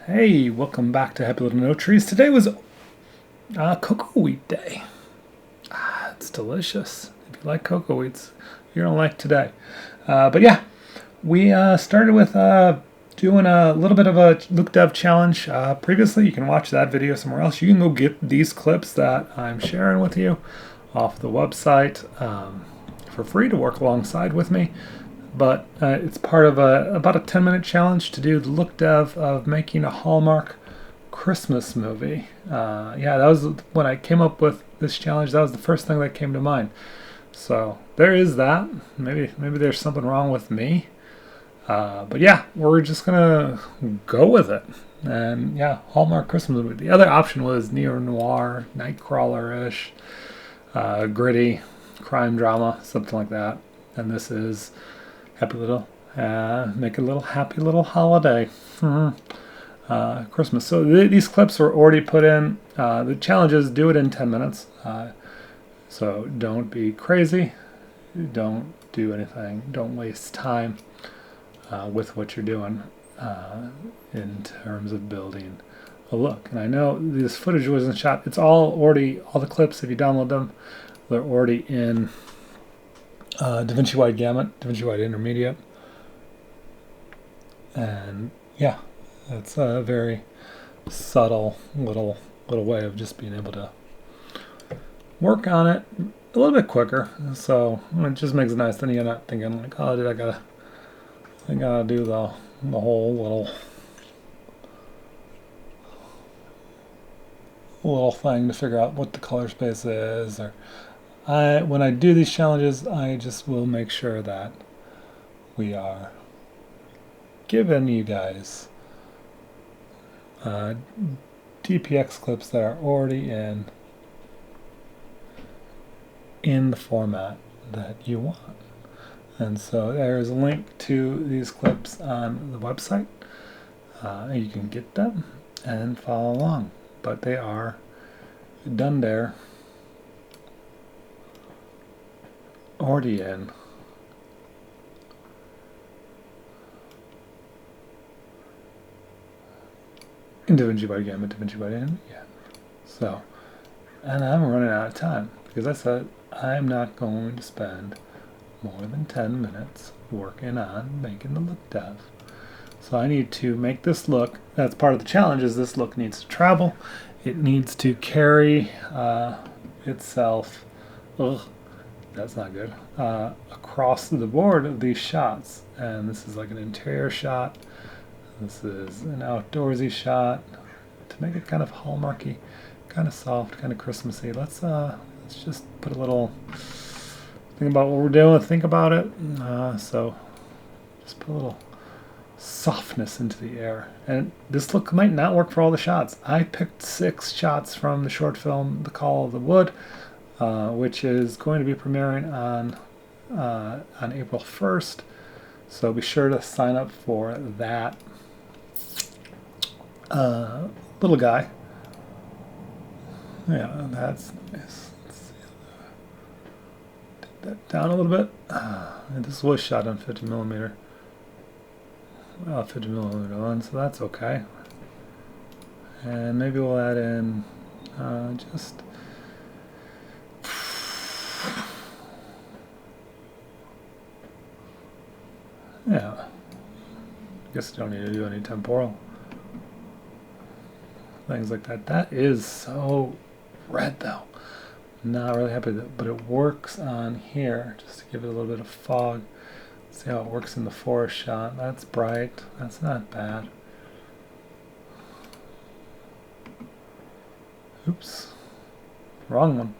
Hey, welcome back to Happy Little No Trees. Today was cocoa wheat day. It's delicious. If you like cocoa wheats, you're gonna like today. But yeah, we started with doing a little bit of a Look Dev challenge previously. You can watch that video somewhere else. You can go get these clips that I'm sharing with you off the website for free to work alongside with me. But it's part of about a 10-minute challenge to do the look dev of making a Hallmark Christmas movie. Yeah, that was when I came up with this challenge. That was the first thing that came to mind. So there is that. Maybe there's something wrong with me. But yeah, we're just gonna go with it. And yeah, Hallmark Christmas movie. The other option was neo-noir, nightcrawler-ish, gritty, crime drama, something like that. And this is happy little, make a little happy little holiday. Christmas. So these clips were already put in. The challenge is do it in 10 minutes. So don't be crazy. Don't do anything. Don't waste time with what you're doing in terms of building a look. And I know this footage wasn't shot. It's all the clips, if you download them, they're already in Davinci Wide Gamut, Davinci Wide Intermediate, and yeah, it's a very subtle little way of just being able to work on it a little bit quicker. So it just makes it nice. Then you're not thinking like, oh, I gotta do the whole little thing to figure out what the color space is, or when I do these challenges, I just will make sure that we are giving you guys DPX clips that are already in the format that you want. And so there's a link to these clips on the website. You can get them and follow along. But they are done there. Already in Davinci by Gamma, Davinci by N, yeah. So, and I'm running out of time because I said I'm not going to spend more than 10 minutes working on making the look dev. So I need to make this look. That's part of the challenge. Is this look needs to travel. It needs to carry itself. Ugh. That's not good. Across the board of these shots. And this is like an interior shot. This is an outdoorsy shot. To make it kind of hallmarky, kind of soft, kind of Christmassy. Let's just put a little think about what we're doing, think about it. So just put a little softness into the air. And this look might not work for all the shots. I picked 6 shots from the short film The Call of the Wood, which is going to be premiering on April 1st. So be sure to sign up for that. Little guy. Yeah, that's nice. Let's see. Take that down a little bit. This was shot on 50mm. Well, 50mm one, so that's okay. And maybe we'll add in just. Yeah, guess you don't need to do any temporal things like that. That is so red though. Not really happy with it, but it works on here just to give it a little bit of fog. See how it works in the forest shot. That's bright. That's not bad. Oops, wrong one.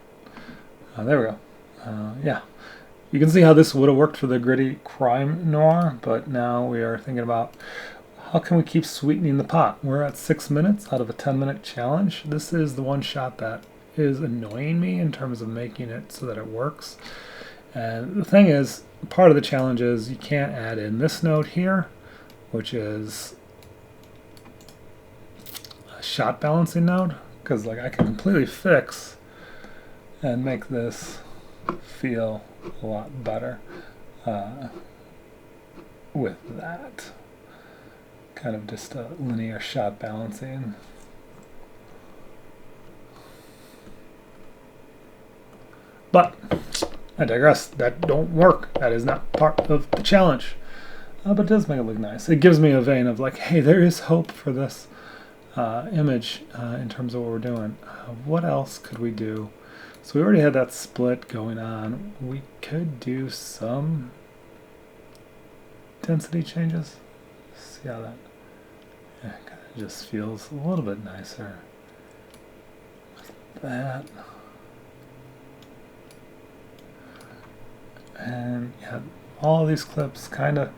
There we go. Yeah. You can see how this would have worked for the gritty crime noir, but now we are thinking about how can we keep sweetening the pot. We're at 6 minutes out of a 10-minute challenge. This is the one shot that is annoying me in terms of making it so that it works. And the thing is, part of the challenge is you can't add in this node here, which is a shot balancing node, because like I can completely fix and make this feel a lot better with that. kind of just a linear shot balancing. But I digress. That don't work. That is not part of the challenge. But it does make it look nice. It gives me a vein of like, hey, there is hope for this image in terms of what we're doing. What else could we do? So we already had that split going on. We could do some density changes. See how that kind of just feels a little bit nicer. That. And yeah, all of these clips kind of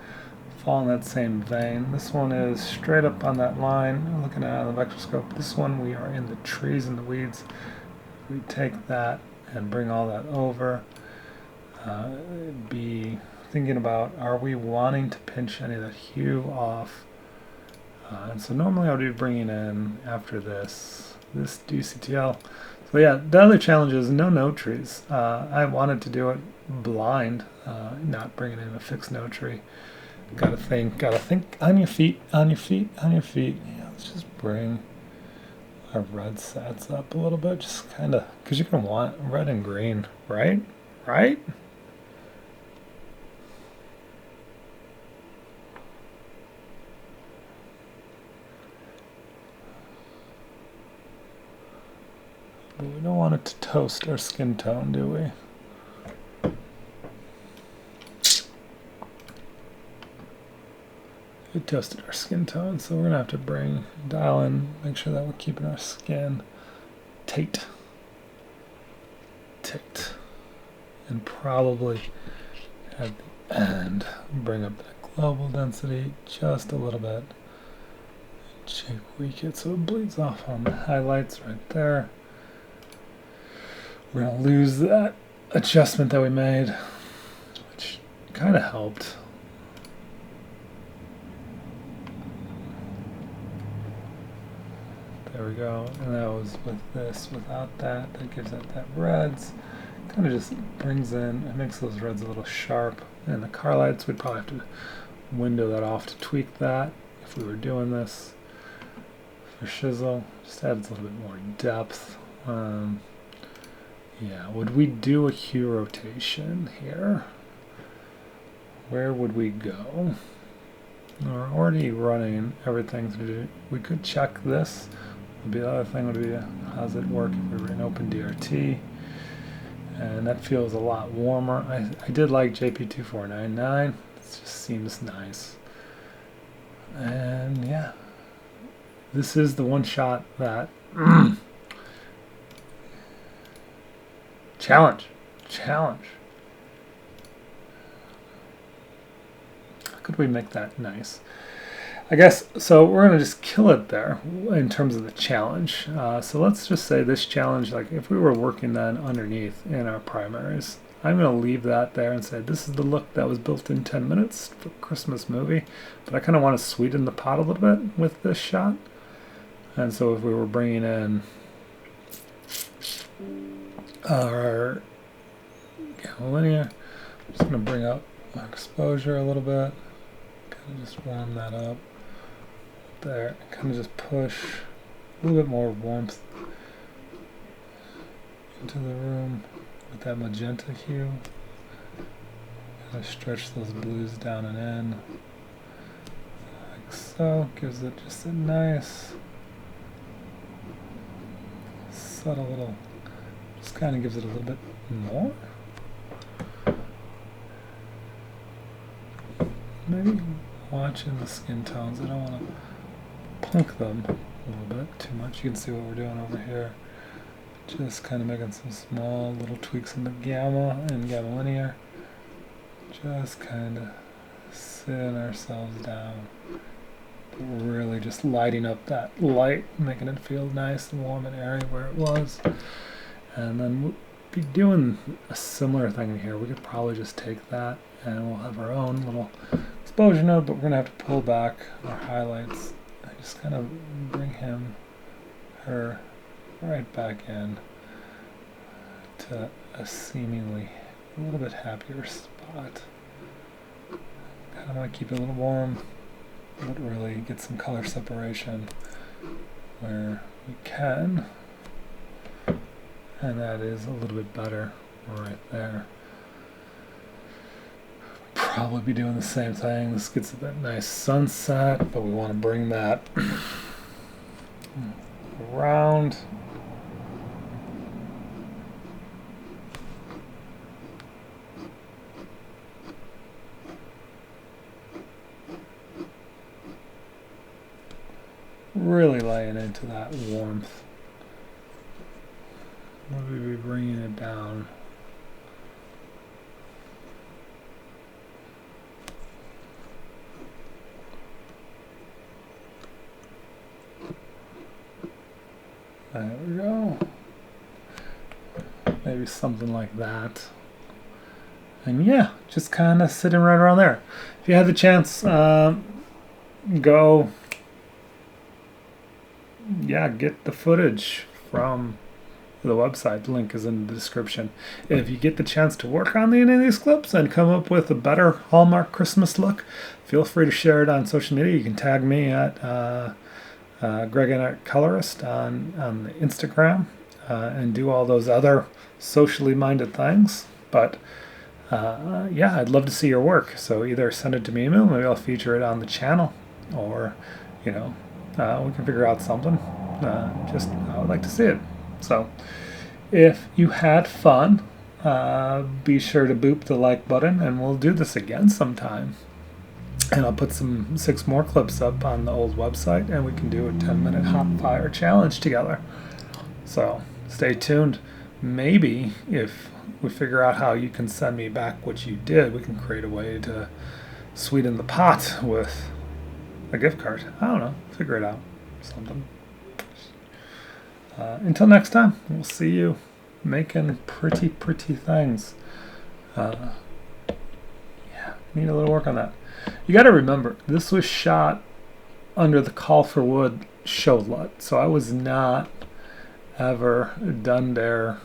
fall in that same vein. This one is straight up on that line, looking at it on the vectorscope. This one, we are in the trees and the weeds. We take that and bring all that over. Be thinking about, are we wanting to pinch any of the hue off? And so normally I would be bringing in, after this DCTL. So yeah, the other challenge is no node trees. I wanted to do it blind, not bringing in a fixed node tree. Gotta think on your feet, on your feet, on your feet. Yeah, let's just bring our red sets up a little bit, just kind of, because you're going to want red and green, right? Right? But we don't want it to toast our skin tone, do we? It toasted our skin tone, so we're going to have to dial in, make sure that we're keeping our skin tight. And probably at the end, bring up that global density just a little bit. Tweak it so it bleeds off on the highlights right there. We're going to lose that adjustment that we made, which kind of helped. There we go, and that was with this, without that. That gives it that reds. Kind of just brings in, it makes those reds a little sharp. And the car lights, we'd probably have to window that off to tweak that if we were doing this. For Shizzle, just adds a little bit more depth. Yeah, would we do a hue rotation here? Where would we go? We're already running everything through. We could check this. The other thing would be, how does it work if we were in OpenDRT? And that feels a lot warmer. I did like JP2499. It just seems nice. And yeah, this is the one shot that challenge. How could we make that nice? I guess, so we're going to just kill it there in terms of the challenge. So let's just say this challenge, like if we were working then underneath in our primaries, I'm going to leave that there and say this is the look that was built in 10 minutes for Christmas movie. But I kind of want to sweeten the pot a little bit with this shot. And so if we were bringing in our gamma linear, I'm just going to bring up our exposure a little bit. Kind of just warm that up. There, kind of just push a little bit more warmth into the room with that magenta hue. Kind of stretch those blues down and in, like so. Gives it just a nice, subtle little, just kind of gives it a little bit more. Maybe watching the skin tones, I don't want to plunk them a little bit too much. You can see what we're doing over here. Just kind of making some small little tweaks in the gamma and gamma linear. Just kind of sitting ourselves down. Really just lighting up that light, making it feel nice and warm and airy where it was. And then we'll be doing a similar thing here. We could probably just take that and we'll have our own little exposure node, but we're going to have to pull back our highlights. I just kind of bring her right back in to a seemingly a little bit happier spot. Kind of want to keep it a little warm. but really get some color separation where we can, and that is a little bit better right there. Probably be doing the same thing. This gets that nice sunset, but we want to bring that around. Really laying into that warmth. Maybe bringing it down. There we go. Maybe something like that. And yeah, just kind of sitting right around there. If you had the chance, go, get the footage from the website. The link is in the description. If you get the chance to work on any of these clips and come up with a better Hallmark Christmas look, feel free to share it on social media. You can tag me at Greg and at Colorist on the Instagram and do all those other socially minded things. But I'd love to see your work. So either send it to me email, maybe I'll feature it on the channel, or we can figure out something. I would like to see it. So if you had fun, be sure to boop the like button, and we'll do this again sometime. And I'll put 6 more clips up on the old website, and we can do a 10-minute hot fire challenge together. So stay tuned. Maybe if we figure out how you can send me back what you did, we can create a way to sweeten the pot with a gift card. I don't know. Figure it out. Something. Until next time, we'll see you making pretty things. Need a little work on that. You got to remember, this was shot under the Call for Wood show LUT, so I was not ever done there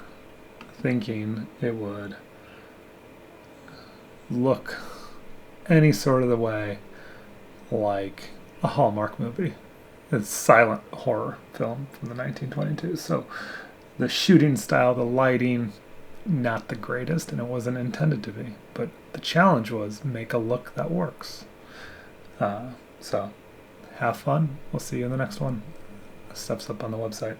thinking it would look any sort of the way like a Hallmark movie. It's a silent horror film from the 1922s. So the shooting style, the lighting, not the greatest, and it wasn't intended to be. But the challenge was make a look that works. So have fun. We'll see you in the next one. Stuff's up on the website.